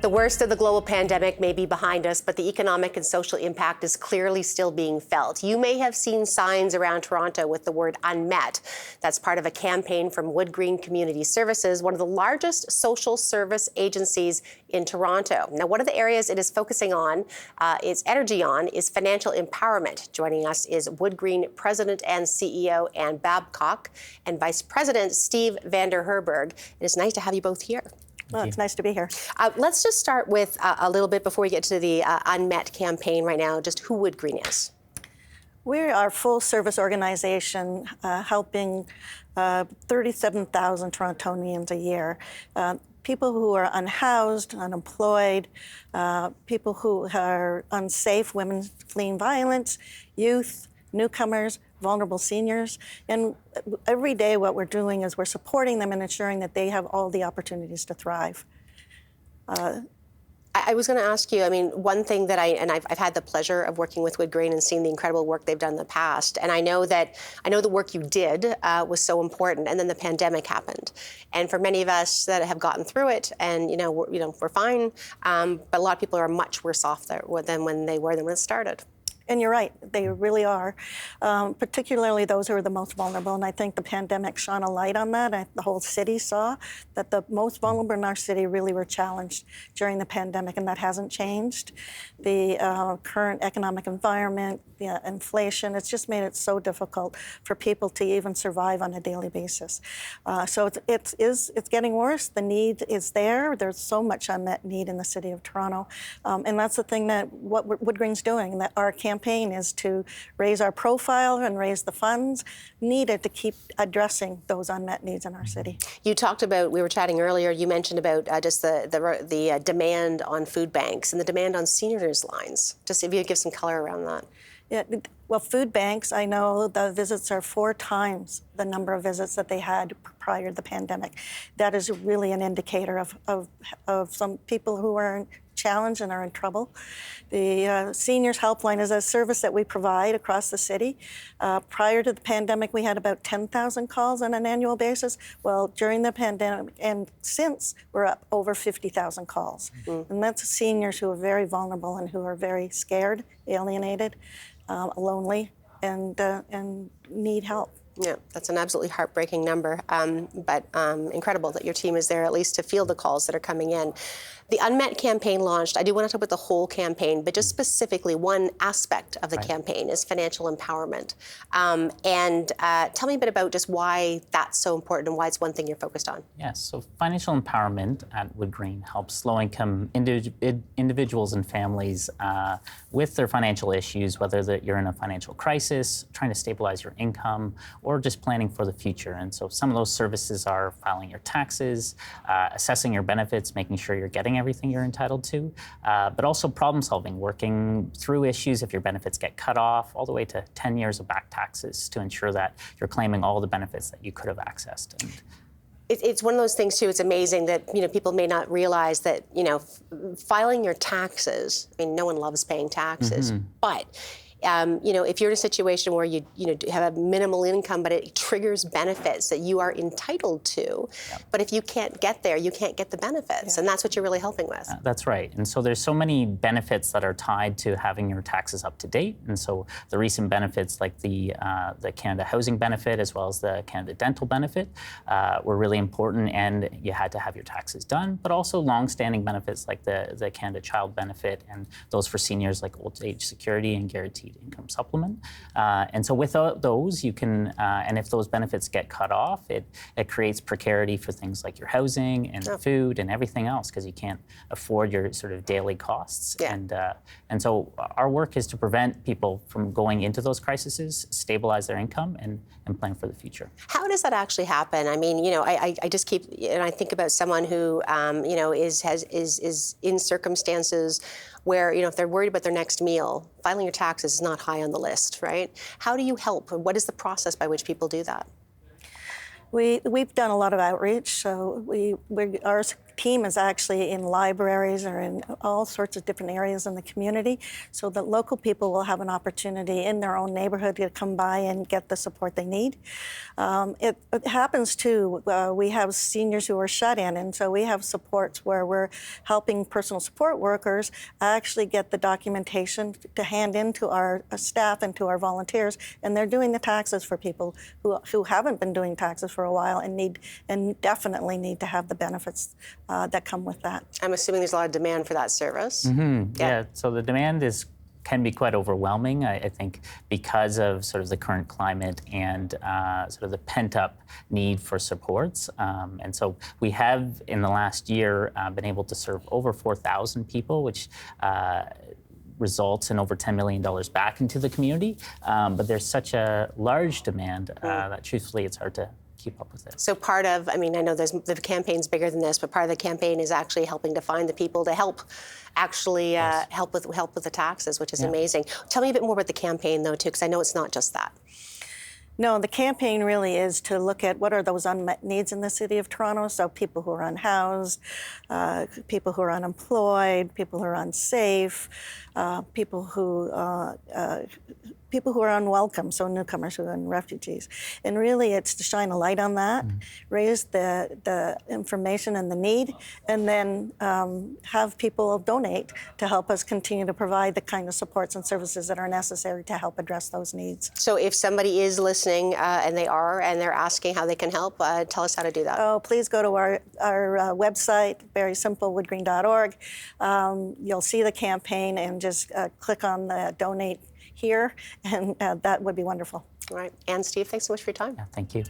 The worst of the global pandemic may be behind us, but the economic and social impact is clearly still being felt. You may have seen signs around Toronto with the word unmet. That's part of a campaign from Wood Green Community Services, one of the largest social service agencies in Toronto. Now, one of the areas it is focusing on, its energy on, is financial empowerment. Joining us is Wood Green President and CEO Anne Babcock and Vice President Steve Vander Herberg. It is nice to have you both here. Well, it's nice to be here. Let's just start with a little bit before we get to the Unmet campaign right now, just who Wood Green is. We are a full-service organization helping 37,000 Torontonians a year. People who are unhoused, unemployed, people who are unsafe, women fleeing violence, youth, newcomers, vulnerable seniors. And every day what we're doing is we're supporting them and ensuring that they have all the opportunities to thrive. I was going to ask you, I mean, one thing that I've had the pleasure of working with Wood Green and seeing the incredible work they've done in the past. And I know the work you did was so important, and then the pandemic happened. And for many of us that have gotten through it, and we're fine, but a lot of people are much worse off there than when it started. And you're right, they really are, particularly those who are the most vulnerable. And I think the pandemic shone a light on that. The whole city saw that the most vulnerable in our city really were challenged during the pandemic, and that hasn't changed. The current economic environment, the inflation, it's just made it so difficult for people to even survive on a daily basis. So it's getting worse. The need is there. There's so much unmet need in the city of Toronto. And that's the thing that what Wood Green's doing, that our campaign is to raise our profile and raise the funds needed to keep addressing those unmet needs in our city. You talked about, we were chatting earlier, you mentioned about just the demand on food banks and the demand on seniors lines. Just if you give some color around that. Yeah, well, food banks, I know the visits are 4 times the number of visits that they had prior to the pandemic. That is really an indicator of some people who are challenged and are in trouble. The Seniors Helpline is a service that we provide across the city. Prior to the pandemic, we had about 10,000 calls on an annual basis. Well, during the pandemic and since, we're up over 50,000 calls. And that's seniors who are very vulnerable and who are very scared, alienated, lonely, and need help. Yeah, that's an absolutely heartbreaking number, but incredible that your team is there at least to field the calls that are coming in. The Unmet campaign launched. I do want to talk about the whole campaign, but just specifically one aspect of the campaign is financial empowerment. And tell me a bit about just why that's so important and why it's one thing you're focused on. Yes, so financial empowerment at Wood Green helps low-income individuals and families with their financial issues, whether that you're in a financial crisis, trying to stabilize your income, or just planning for the future. And so some of those services are filing your taxes, assessing your benefits, making sure you're getting everything you're entitled to, but also problem solving, working through issues if your benefits get cut off, all the way to 10 years of back taxes to ensure that you're claiming all the benefits that you could have accessed. And it's one of those things too. It's amazing that people may not realize that filing your taxes. I mean, no one loves paying taxes, but if you're in a situation where you have a minimal income, but it triggers benefits that you are entitled to, but if you can't get there, you can't get the benefits, and that's what you're really helping with. That's right. And so there's so many benefits that are tied to having your taxes up to date. And so the recent benefits like the Canada Housing Benefit as well as the Canada Dental Benefit were really important, and you had to have your taxes done, but also long-standing benefits like the Canada Child Benefit and those for seniors like Old Age Security and Guaranteed Income Supplement. And so without those, you can, and if those benefits get cut off, it creates precarity for things like your housing and food and everything else, because you can't afford your sort of daily costs. And so our work is to prevent people from going into those crises, stabilize their income, and plan for the future. How does that actually happen? I mean, I just keep, and I think about someone who, is in circumstances where, if they're worried about their next meal, filing your taxes is not high on the list, right? How do you help? What is the process by which people do that? We've done a lot of outreach. So our team is actually in libraries or in all sorts of different areas in the community, so that local people will have an opportunity in their own neighborhood to come by and get the support they need. It happens too. We have seniors who are shut in, and so we have supports where we're helping personal support workers actually get the documentation to hand in to our staff and to our volunteers, and they're doing the taxes for people who haven't been doing taxes for a while and definitely need to have the benefits that come with that. I'm assuming there's a lot of demand for that service. Yeah, so the demand can be quite overwhelming, I think, because of sort of the current climate and sort of the pent-up need for supports. And so we have, in the last year, been able to serve over 4,000 people, which results in over $10 million back into the community. But there's such a large demand that truthfully it's hard to keep up with it. So part of, I mean, I know the campaign's bigger than this, but part of the campaign is actually helping to find the people to help actually help with the taxes, which is amazing. Tell me a bit more about the campaign, though, too, because I know it's not just that. No, the campaign really is to look at what are those unmet needs in the City of Toronto. So people who are unhoused, people who are unemployed, people who are unsafe, people who are unwelcome, so newcomers and refugees. And really it's to shine a light on that, raise the information and the need, and then have people donate to help us continue to provide the kind of supports and services that are necessary to help address those needs. So if somebody is listening and they're asking how they can help, tell us how to do that. Oh, please go to our website, very simple, woodgreen.org. You'll see the campaign and just click on the donate here, and that would be wonderful. All right. Anne, Steve, thanks so much for your time. Yeah, thank you.